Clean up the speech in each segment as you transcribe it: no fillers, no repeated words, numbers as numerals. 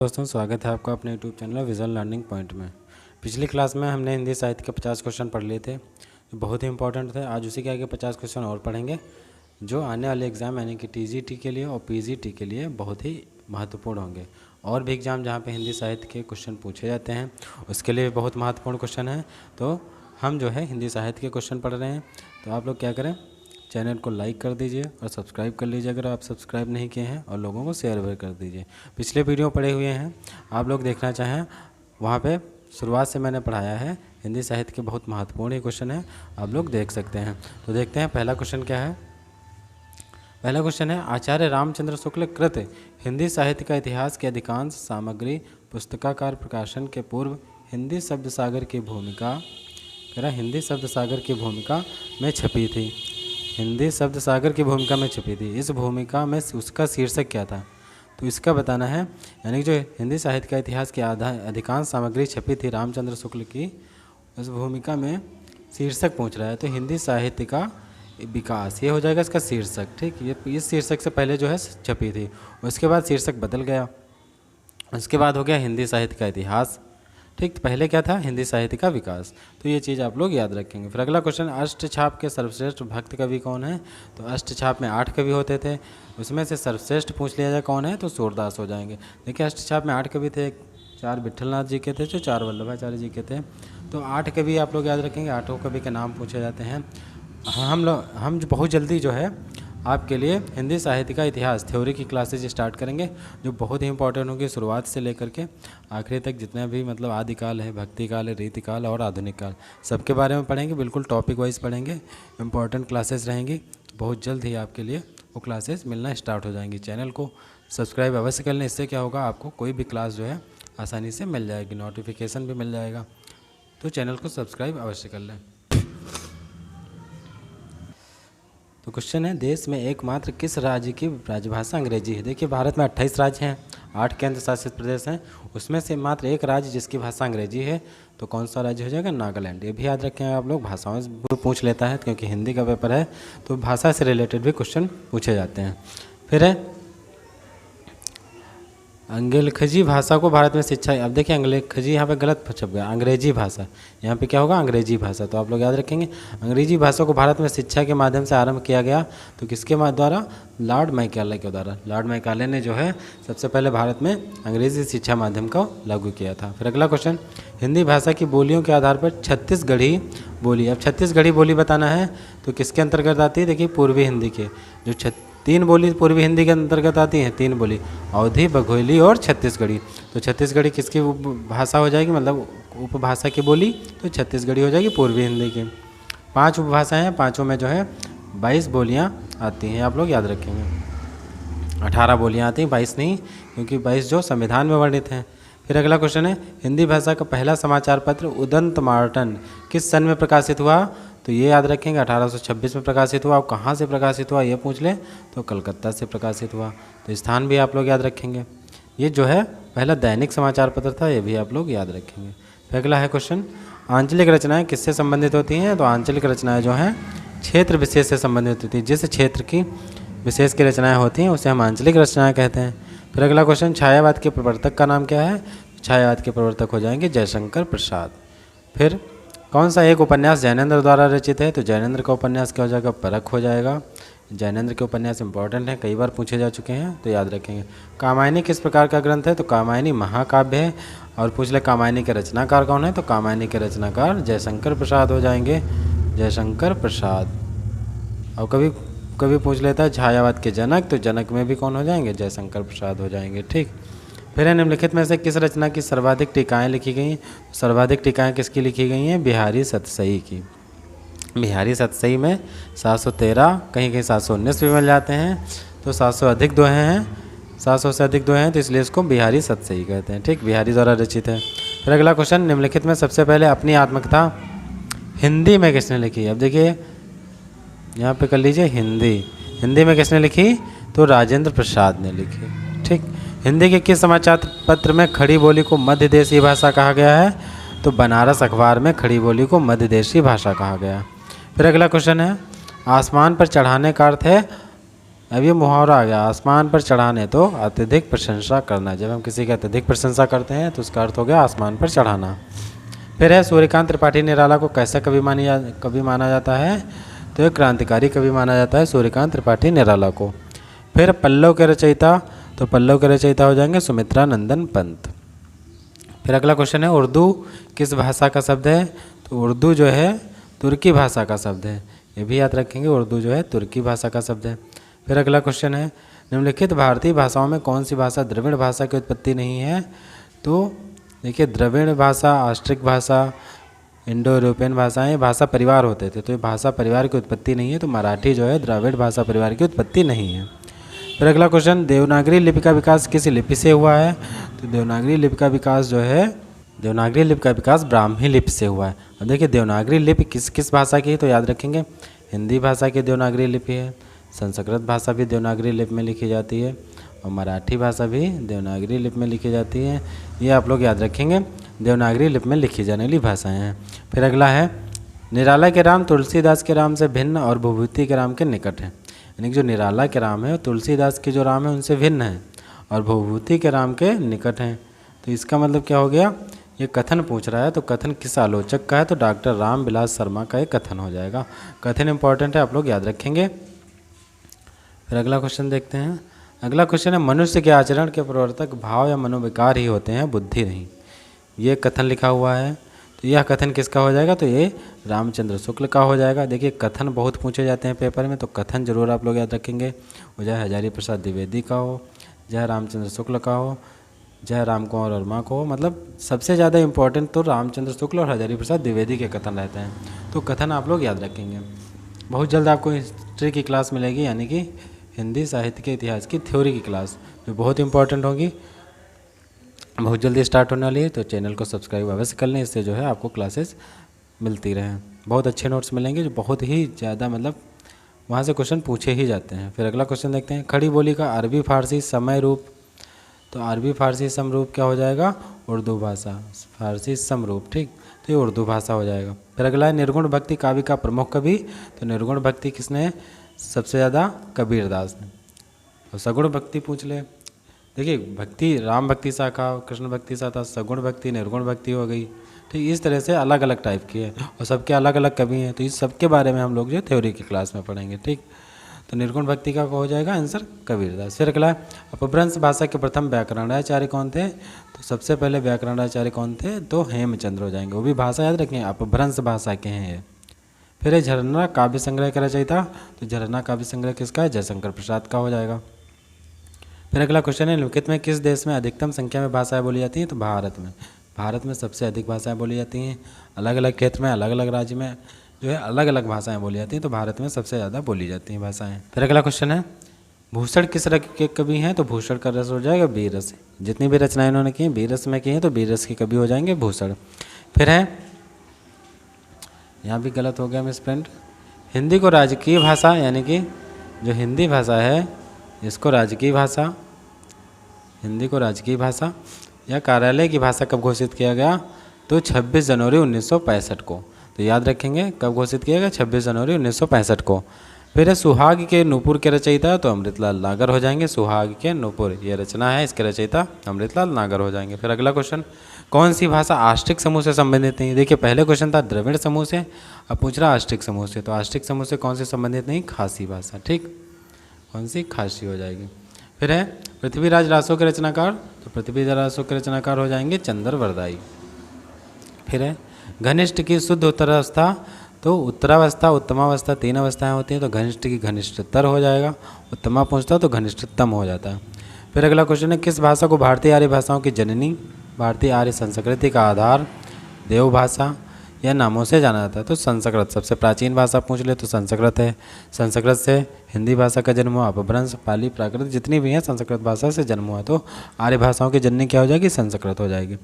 दोस्तों, स्वागत है आपका अपने YouTube channel visual learning point में। पिछली क्लास में हमने हिंदी साहित्य के 50 क्वेश्चन पढ़ लिए थे जो बहुत ही इंपॉर्टेंट थे। आज उसी के आगे 50 क्वेश्चन और पढ़ेंगे जो आने वाले एग्ज़ाम यानी कि टीजीटी के लिए और पीजीटी के लिए बहुत ही महत्वपूर्ण होंगे। और भी एग्ज़ाम जहाँ पे हिंदी साहित्य के क्वेश्चन पूछे जाते हैं उसके लिए बहुत महत्वपूर्ण क्वेश्चन है। तो हम जो है हिंदी साहित्य के क्वेश्चन पढ़ रहे हैं। तो आप लोग क्या करें, चैनल को लाइक कर दीजिए और सब्सक्राइब कर लीजिए अगर आप सब्सक्राइब नहीं किए हैं, और लोगों को शेयर भी कर दीजिए। पिछले वीडियो पड़े हुए हैं, आप लोग देखना चाहें वहाँ पे शुरुआत से मैंने पढ़ाया है। हिंदी साहित्य के बहुत महत्वपूर्ण क्वेश्चन है, आप लोग देख सकते हैं। तो देखते हैं पहला क्वेश्चन क्या है। पहला क्वेश्चन है, आचार्य रामचंद्र शुक्ल कृत हिंदी साहित्य का इतिहास की अधिकांश सामग्री पुस्तकाकार प्रकाशन के पूर्व हिंदी शब्द सागर की भूमिका हिंदी शब्द सागर की भूमिका में छपी थी। हिंदी शब्द सागर की भूमिका में छपी थी। इस भूमिका में उसका शीर्षक क्या था, तो इसका बताना है। यानी कि जो हिंदी साहित्य का इतिहास की अधिकांश सामग्री छपी थी रामचंद्र शुक्ल की, उस भूमिका में शीर्षक पूछ रहा है। तो हिंदी साहित्य का विकास ये हो जाएगा इसका शीर्षक। ठीक, ये इस शीर्षक से पहले जो है छपी थी, उसके बाद शीर्षक बदल गया, उसके बाद हो गया हिंदी साहित्य का इतिहास। ठीक, तो पहले क्या था, हिंदी साहित्य का विकास। तो ये चीज़ आप लोग याद रखेंगे। फिर अगला क्वेश्चन, अष्टछाप के सर्वश्रेष्ठ भक्त कवि कौन है। तो अष्टछाप में 8 कवि होते थे, उसमें से सर्वश्रेष्ठ पूछ लिया जाए कौन है, तो सूरदास हो जाएंगे। देखिए अष्टछाप में 8 कवि थे, 4 विट्ठलनाथ जी के थे, जो 4 वल्लभाचार्य जी के थे। तो 8 कवि आप लोग याद रखेंगे, 8 कवि के नाम पूछे जाते हैं। हम बहुत जल्दी जो है आपके लिए हिंदी साहित्य का इतिहास थ्योरी की क्लासेज स्टार्ट करेंगे जो बहुत ही इंपॉर्टेंट होगी। शुरुआत से लेकर के आखिरी तक जितने भी मतलब आदिकाल है, भक्ति काल है, रीतिकाल और आधुनिक काल, सबके बारे में पढ़ेंगे। बिल्कुल टॉपिक वाइज पढ़ेंगे, इंपॉर्टेंट क्लासेस रहेंगी। बहुत जल्द ही आपके लिए वो क्लासेस मिलना स्टार्ट हो जाएंगी। चैनल को सब्सक्राइब अवश्य कर लें, इससे क्या होगा आपको कोई भी क्लास जो है आसानी से मिल जाएगी, नोटिफिकेशन भी मिल जाएगा। तो चैनल को सब्सक्राइब अवश्य कर लें। तो क्वेश्चन है, देश में एकमात्र किस राज्य की राजभाषा अंग्रेजी है। देखिए भारत में 28 राज्य हैं, 8 केंद्र शासित प्रदेश हैं, उसमें से मात्र एक राज्य जिसकी भाषा अंग्रेजी है। तो कौन सा राज्य हो जाएगा, नागालैंड। ये भी याद रखें आप लोग, भाषाओं से पूछ लेता है क्योंकि हिंदी का पेपर है तो भाषा से रिलेटेड भी क्वेश्चन पूछे जाते हैं। फिर है अंग्रेजी भाषा को भारत में शिक्षा। अब देखिए अंग्रेजी यहाँ पे गलत छप गया, अंग्रेजी भाषा, यहाँ पे क्या होगा, अंग्रेजी भाषा। तो आप लोग याद रखेंगे अंग्रेजी भाषा को भारत में शिक्षा के माध्यम से आरंभ किया गया। तो किसके द्वारा, लॉर्ड मैकाले के द्वारा। लॉर्ड मैकाले ने जो है सबसे पहले भारत में अंग्रेजी शिक्षा माध्यम को लागू किया था। फिर अगला क्वेश्चन, हिंदी भाषा की बोलियों के आधार पर छत्तीसगढ़ी बोली। अब छत्तीसगढ़ी बोली बताना है तो किसके अंतर्गत आती है, देखिए पूर्वी हिंदी के जो 3 बोली पूर्वी हिंदी के अंतर्गत आती हैं। 3 बोली, अवधी, बघोली और छत्तीसगढ़ी। तो छत्तीसगढ़ी किसकी भाषा हो जाएगी, मतलब उपभाषा की बोली, तो छत्तीसगढ़ी हो जाएगी पूर्वी हिंदी की। 5 उपभाषाएँ हैं, 5 में जो है 22 बोलियाँ आती हैं, आप लोग याद रखेंगे। 18 बोलियाँ आती हैं, 22 नहीं, क्योंकि 22 जो संविधान में वर्णित हैं। फिर अगला क्वेश्चन है, हिंदी भाषा का पहला समाचार पत्र उदंत मार्टन किस सन में प्रकाशित हुआ। तो ये याद रखेंगे 1826 में प्रकाशित हुआ। और कहाँ से प्रकाशित हुआ ये पूछ लें तो कलकत्ता से प्रकाशित हुआ। तो स्थान भी आप लोग याद रखेंगे। ये जो है पहला दैनिक समाचार पत्र था, ये भी आप लोग याद रखेंगे। फिर अगला है क्वेश्चन, आंचलिक रचनाएं किससे संबंधित होती हैं। तो आंचलिक रचनाएं जो हैं क्षेत्र विशेष से संबंधित होती हैं। जिस क्षेत्र की विशेष की रचनाएँ होती हैं उसे हम आंचलिक रचनाएँ कहते हैं। फिर अगला क्वेश्चन, छायावाद के प्रवर्तक का नाम क्या है। छायावाद के प्रवर्तक हो जाएंगे जयशंकर प्रसाद। फिर कौन सा एक उपन्यास जैनेन्द्र द्वारा रचित है। तो जैनेन्द्र का उपन्यास क्या हो जाएगा, परख हो जाएगा। जैनेन्द्र के उपन्यास इंपॉर्टेंट हैं, कई बार पूछे जा चुके हैं, तो याद रखेंगे। कामायनी किस प्रकार का ग्रंथ है। तो कामायनी महाकाव्य है। और पूछ ले कामायनी के रचनाकार कौन है। तो कामायनी के रचनाकार जयशंकर प्रसाद हो जाएंगे, जयशंकर प्रसाद। और कभी पूछ लेता है छायावाद के जनक, तो जनक में भी कौन हो जाएंगे, जयशंकर प्रसाद हो जाएंगे। ठीक, फिर निम्नलिखित में से किस रचना की सर्वाधिक टीकाएँ लिखी गई। सर्वाधिक टीकाएँ किसकी लिखी गई हैं, बिहारी सतसई की। बिहारी सतसई में 713, कहीं कहीं 719 भी मिल जाते हैं। तो 700 अधिक दोहे हैं, 700 से अधिक दोहे हैं, तो इसलिए इसको बिहारी सतसई कहते हैं। ठीक, बिहारी द्वारा रचित है। फिर अगला क्वेश्चन, निम्नलिखित में सबसे पहले अपनी आत्मकथा हिंदी में किसने लिखी। अब देखिए यहाँ पे कर लीजिए हिंदी में किसने लिखी। तो राजेंद्र प्रसाद ने लिखी। ठीक, हिंदी के किस समाचार पत्र में खड़ी बोली को मध्य देशी भाषा कहा गया है। तो बनारस अखबार में खड़ी बोली को मध्य देशी भाषा कहा गया। फिर अगला क्वेश्चन है, आसमान पर चढ़ाने का अर्थ है अब ये मुहावरा आ गया, आसमान पर चढ़ाने तो अत्यधिक प्रशंसा करना। जब हम किसी की अत्यधिक प्रशंसा करते हैं तो उसका अर्थ हो गया आसमान पर चढ़ाना। फिर है सूर्यकांत त्रिपाठी निराला को कैसा कवि माना जाता है, तो एक क्रांतिकारी कवि माना जाता है सूर्यकांत त्रिपाठी निराला को। फिर पल्लव के रचयिता, तो पल्लव के रचयिता हो जाएंगे सुमित्रा नंदन पंत। फिर अगला क्वेश्चन है उर्दू किस भाषा का शब्द है, तो उर्दू जो है तुर्की भाषा का शब्द है। ये भी याद रखेंगे, उर्दू जो है तुर्की भाषा का शब्द है। फिर अगला क्वेश्चन है निम्नलिखित भारतीय भाषाओं में कौन सी भाषा द्रविड़ भाषा की उत्पत्ति नहीं है, तो देखिए द्रविड़ भाषा, ऑस्ट्रिक भाषा, इंडो यूरोपियन भाषाएं भाषा परिवार होते थे, तो ये भाषा परिवार की उत्पत्ति नहीं है, तो मराठी जो है द्रविड़ भाषा परिवार की उत्पत्ति नहीं है। फिर अगला क्वेश्चन देवनागरी लिपि का विकास किस लिपि से हुआ है, तो देवनागरी लिपि का विकास जो है देवनागरी लिपि का विकास ब्राह्मी लिपि से हुआ है। अब देखिए देवनागरी लिपि किस किस भाषा की है, तो याद रखेंगे हिंदी भाषा की देवनागरी लिपि है, संस्कृत भाषा भी देवनागरी लिपि में लिखी जाती है और मराठी भाषा भी देवनागरी लिपि में लिखी जाती है। ये आप लोग याद रखेंगे, देवनागरी लिपि में लिखी जाने वाली भाषाएं हैं। फिर अगला है निराला के राम तुलसीदास के राम से भिन्न और भूभूति के राम के निकट है। यानी कि जो निराला के राम है वो तुलसीदास के जो राम है उनसे भिन्न है और भूभूति के राम के निकट हैं। तो इसका मतलब क्या हो गया, ये कथन पूछ रहा है, तो कथन किस आलोचक का है, तो डॉक्टर राम विलास शर्मा का एक कथन हो जाएगा। कथन इंपॉर्टेंट है, आप लोग याद रखेंगे। फिर अगला क्वेश्चन देखते हैं। अगला क्वेश्चन है मनुष्य के आचरण के प्रवर्तक भाव या मनोविकार ही होते हैं, बुद्धि नहीं। ये कथन लिखा हुआ है, तो यह कथन किसका हो जाएगा, तो ये रामचंद्र शुक्ल का हो जाएगा। देखिए कथन बहुत पूछे जाते हैं पेपर में, तो कथन जरूर आप लोग याद रखेंगे। वो चाहे हजारी प्रसाद द्विवेदी का हो, चाहे रामचंद्र शुक्ल का हो, चाहे राम कुंवर वर्मा को हो, मतलब सबसे ज़्यादा इंपॉर्टेंट तो रामचंद्र शुक्ल और हजारी प्रसाद द्विवेदी के कथन रहते हैं। तो कथन आप लोग याद रखेंगे। बहुत जल्द आपको हिस्ट्री की क्लास मिलेगी, यानी कि हिंदी साहित्य के इतिहास की थ्योरी की क्लास, जो बहुत इंपॉर्टेंट होगी, बहुत जल्दी स्टार्ट होने वाली है। तो चैनल को सब्सक्राइब अवश्य कर लें, इससे जो है आपको क्लासेस मिलती रहें। बहुत अच्छे नोट्स मिलेंगे जो बहुत ही ज़्यादा मतलब वहाँ से क्वेश्चन पूछे ही जाते हैं। फिर अगला क्वेश्चन देखते हैं खड़ी बोली का अरबी फारसी समय रूप, तो अरबी फारसी समरूप क्या हो जाएगा, उर्दू भाषा, फारसी समरूप, ठीक, तो ये उर्दू भाषा हो जाएगा। फिर अगला है निर्गुण भक्ति काव्य का प्रमुख कवि, तो निर्गुण भक्ति किसने सबसे ज़्यादा, कबीरदास ने। और सगुण भक्ति पूछ ले, देखिए भक्ति राम भक्ति शाखा, कृष्ण भक्ति शाखा, सगुण भक्ति, निर्गुण भक्ति हो गई, ठीक, इस तरह से अलग अलग टाइप की है और सबके अलग अलग कवि हैं। तो इस सब के बारे में हम लोग जो थ्योरी की क्लास में पढ़ेंगे, ठीक। तो निर्गुण भक्ति का हो जाएगा आंसर कबीरदास। फिर अगला अपभ्रंश भाषा के प्रथम व्याकरणाचार्य कौन थे, तो सबसे पहले व्याकरणाचार्य कौन थे, तो हेमचंद्र हो जाएंगे। वो भी भाषा याद रखें, अपभ्रंश भाषा के हैं ये। फिर है झरना काव्य संग्रह का रचयिता, तो झरना काव्य संग्रह किसका है, जयशंकर प्रसाद का हो जाएगा। फिर अगला क्वेश्चन है निम्नलिखित में किस देश में अधिकतम संख्या में भाषाएं बोली जाती हैं, तो भारत में। भारत में सबसे अधिक भाषाएं बोली जाती हैं। अलग अलग क्षेत्र में, अलग अलग राज्य में जो है अलग अलग भाषाएं बोली जाती हैं, तो भारत में सबसे ज़्यादा बोली जाती हैं भाषाएं। फिर अगला क्वेश्चन है भूषण किस रस के कवि हैं, तो भूषण का रस हो जाएगा वीर रस। जितनी भी रचनाएं इन्होंने की वीर रस में की हैं, तो वीर रस के कवि हो जाएंगे भूषण। फिर है यहाँ भी गलत हो गया मिस फ्रेंड, हिंदी को राजकीय भाषा, यानी कि जो हिंदी भाषा है इसको राजकीय भाषा, हिंदी को राजकीय भाषा या कार्यालय की भाषा कब घोषित किया गया, तो 26 जनवरी 1965 को। तो याद रखेंगे कब घोषित किया गया, 26 जनवरी 1965 को। फिर है सुहाग के नूपुर के रचयिता, तो अमृतलाल नागर हो जाएंगे। सुहाग के नूपुर ये रचना है, इसके रचयिता अमृतलाल नागर हो जाएंगे। फिर अगला क्वेश्चन कौन सी भाषा आष्टिक समूह से संबंधित नहीं, देखिए पहले क्वेश्चन था द्रविड़ समूह से, अब पूछ रहा आष्टिक समूह से, तो आष्टिक समूह से कौन से संबंधित नहीं, खासी भाषा, ठीक, कौन सी, खासी हो जाएगी। फिर है पृथ्वीराज रासो के रचनाकार, तो पृथ्वीराज रासो के रचनाकार हो जाएंगे चंद्रवरदाई। फिर है घनिष्ठ की शुद्ध उत्तरावस्था, तो उत्तरावस्था उत्तमावस्था 3 अवस्थाएं होती हैं, तो घनिष्ठ की घनिष्ठतर हो जाएगा, उत्तमा पूछता तो घनिष्ठतम हो जाता है। फिर अगला क्वेश्चन है किस भाषा को भारतीय आर्य भाषाओं की जननी, भारतीय आर्य संस्कृति का आधार, देव भाषा या नामों से जाना जाता है, तो संस्कृत। सबसे प्राचीन भाषा पूछ ले तो संस्कृत है। संस्कृत से हिंदी भाषा का जन्म हुआ, अपभ्रंश, पाली, प्राकृत जितनी भी हैं संस्कृत भाषा से जन्म हुआ, तो आर्य भाषाओं की जननी क्या हो जाएगी, संस्कृत हो जाएगी।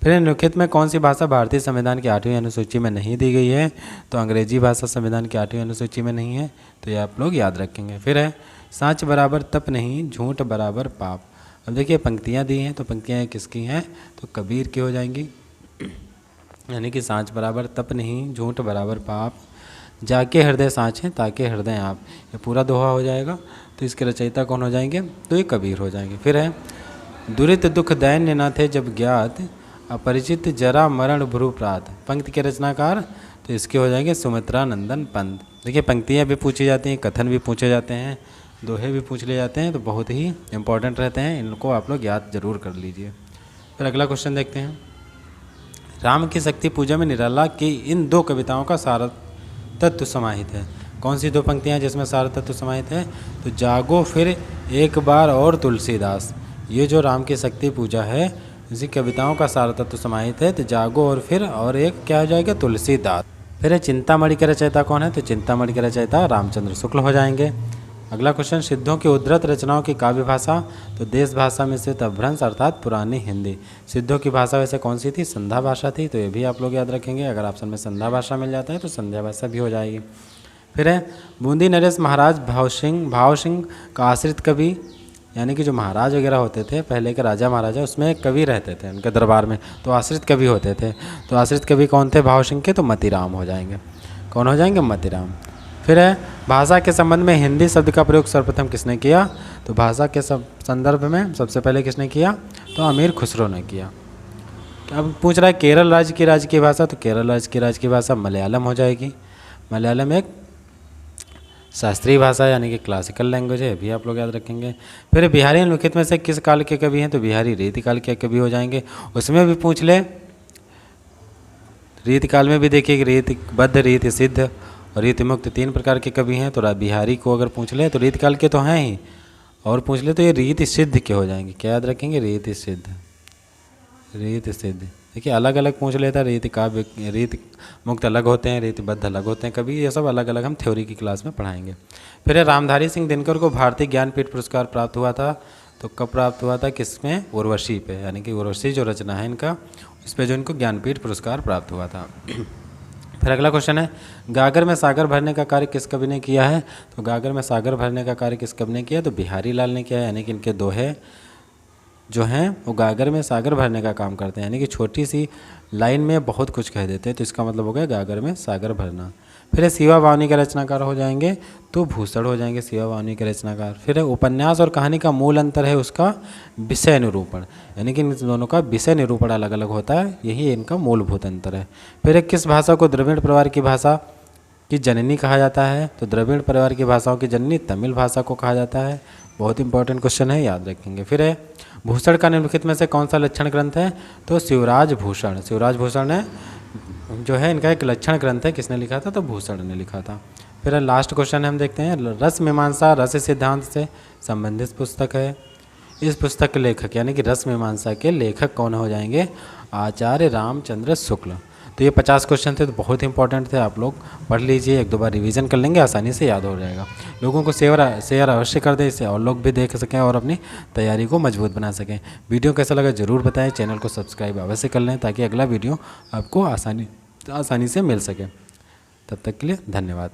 फिर निम्नलिखित में कौन सी भाषा भारतीय संविधान की 8वीं अनुसूची में नहीं दी गई है, तो अंग्रेजी भाषा संविधान की 8वीं अनुसूची में नहीं है, तो ये आप लोग याद रखेंगे। फिर है साँच बराबर तप नहीं, झूठ बराबर पाप। अब देखिए पंक्तियाँ दी हैं, तो पंक्तियाँ किसकी हैं, तो कबीर की हो जाएंगी, यानी कि साँच बराबर तप नहीं, झूठ बराबर पाप, जाके हृदय साँचे ताके हृदय आप, ये पूरा दोहा हो जाएगा। तो इसके रचयिता कौन हो जाएंगे? तो ये कबीर हो जाएंगे। फिर है दुरित दुख दैन्य न थे जब ज्ञात, अपरिचित जरा मरण भ्रू प्रात। पंक्ति के रचनाकार तो इसके हो जाएंगे सुमित्रा नंदन पंत। देखिए पंक्तियाँ भी पूछी जाती हैं, कथन भी पूछे जाते हैं, दोहे भी पूछ लिए जाते हैं, तो बहुत ही इंपॉर्टेंट रहते हैं, इनको आप लोग याद जरूर कर लीजिए। फिर अगला क्वेश्चन देखते हैं। राम की शक्ति पूजा में निराला की इन 2 कविताओं का सारा तत्व समाहित है। कौन सी 2 पंक्तियाँ जिसमें सारा तत्व समाहित है? तो जागो फिर एक बार और तुलसीदास। ये जो राम की शक्ति पूजा है इसी कविताओं का सारा तत्व समाहित है। तो जागो और फिर और एक क्या हो जाएगा? तुलसीदास। फिर है चिंतामणि के रचयिता कौन है? तो चिंतामणि के रचयिता रामचंद्र शुक्ल हो जाएंगे। अगला क्वेश्चन, सिद्धों की उद्धृत रचनाओं की काव्य भाषा। तो देश भाषा में स्थित अपभ्रंश अर्थात पुरानी हिंदी। सिद्धों की भाषा वैसे कौन सी थी? संध्या भाषा थी, तो ये भी आप लोग याद रखेंगे। अगर ऑप्शन में संध्या भाषा मिल जाता है तो संध्या भाषा भी हो जाएगी। फिर है बूंदी नरेश महाराज भाव सिंह का आश्रित कवि, यानी कि जो महाराज वगैरह होते थे पहले के राजा महाराजा, उसमें एक कवि रहते थे उनके दरबार में, तो आश्रित कवि होते थे। तो आश्रित कवि कौन थे भाव सिंह के? तो मतीराम हो जाएंगे। कौन हो जाएंगे? मतीराम। फिर है भाषा के संबंध में हिंदी शब्द का प्रयोग सर्वप्रथम किसने किया? तो भाषा के संदर्भ में सबसे पहले किसने किया? तो अमीर खुसरो ने किया। अब पूछ रहा है केरल राज्य की भाषा। तो केरल राज्य की भाषा मलयालम हो जाएगी। मलयालम एक शास्त्रीय भाषा यानी कि क्लासिकल लैंग्वेज है, भी आप लोग याद रखेंगे। फिर बिहारी निम्नलिखित में से किस काल के कवि हैं? तो बिहारी रीतिकाल के कवि हो जाएंगे। उसमें भी पूछ ले, रीतिकाल में भी देखिए रीति बद्ध, रीति सिद्ध और रीति मुक्त 3 प्रकार के कवि हैं। तो बिहारी को अगर पूछ ले तो रीतिकाल के तो हैं ही, और पूछ ले तो ये रीति सिद्ध के हो जाएंगे। क्या याद रखेंगे? रीति सिद्ध। देखिए अलग अलग पूछ लेता है, रीति काव्य रीति मुक्त अलग होते हैं, रीतिबद्ध अलग होते हैं कभी, ये सब अलग अलग हम थ्योरी की क्लास में पढ़ाएंगे। फिर रामधारी सिंह दिनकर को भारतीय ज्ञानपीठ पुरस्कार प्राप्त हुआ था। तो कब प्राप्त हुआ था? किसमें? उर्वशी पे, यानी कि उर्वशी जो रचना है इनका, उस पर जो इनको ज्ञानपीठ पुरस्कार प्राप्त हुआ था। फिर अगला क्वेश्चन है गागर में सागर भरने का कार्य किस कवि ने किया है? तो गागर में सागर भरने का कार्य किस कवि ने किया? तो बिहारी लाल ने किया है। यानी कि इनके दोहे जो हैं वो गागर में सागर भरने का काम करते हैं, यानी कि छोटी सी लाइन में बहुत कुछ कह देते हैं, तो इसका मतलब हो गया गागर में सागर भरना। फिर शिवा बावनी के रचनाकार हो जाएंगे तो भूषण हो जाएंगे शिवा बावनी के रचनाकार। फिर उपन्यास और कहानी का मूल अंतर है उसका विषय निरूपण, यानी कि इन दोनों का विषय निरूपण अलग अलग होता है, यही इनका मूलभूत अंतर है। फिर किस भाषा को द्रविड़ परिवार की भाषा की जननी कहा जाता है? तो द्रविड़ परिवार की भाषाओं की जननी तमिल भाषा को कहा जाता है। बहुत इंपॉर्टेंट क्वेश्चन है, याद रखेंगे। फिर है भूषण का निम्नलिखित में से कौन सा लक्षण ग्रंथ है? तो शिवराज भूषण। शिवराज भूषण ने जो है इनका एक लक्षण ग्रंथ है, किसने लिखा था? तो भूषण ने लिखा था। फिर लास्ट क्वेश्चन हम देखते हैं, रस मीमांसा रस सिद्धांत से संबंधित पुस्तक है। इस पुस्तक के लेखक यानी कि रस मीमांसा के लेखक कौन हो जाएंगे? आचार्य रामचंद्र शुक्ल। तो ये 50 क्वेश्चन थे, तो बहुत इंपॉर्टेंट थे, आप लोग पढ़ लीजिए, 1-2 बार रिवीजन कर लेंगे, आसानी से याद हो जाएगा। लोगों को शेयर अवश्य कर दें, इससे और लोग भी देख सकें और अपनी तैयारी को मजबूत बना सकें। वीडियो कैसा लगा ज़रूर बताएं, चैनल को सब्सक्राइब अवश्य कर लें ताकि अगला वीडियो आपको आसानी से मिल सके। तब तक के लिए धन्यवाद।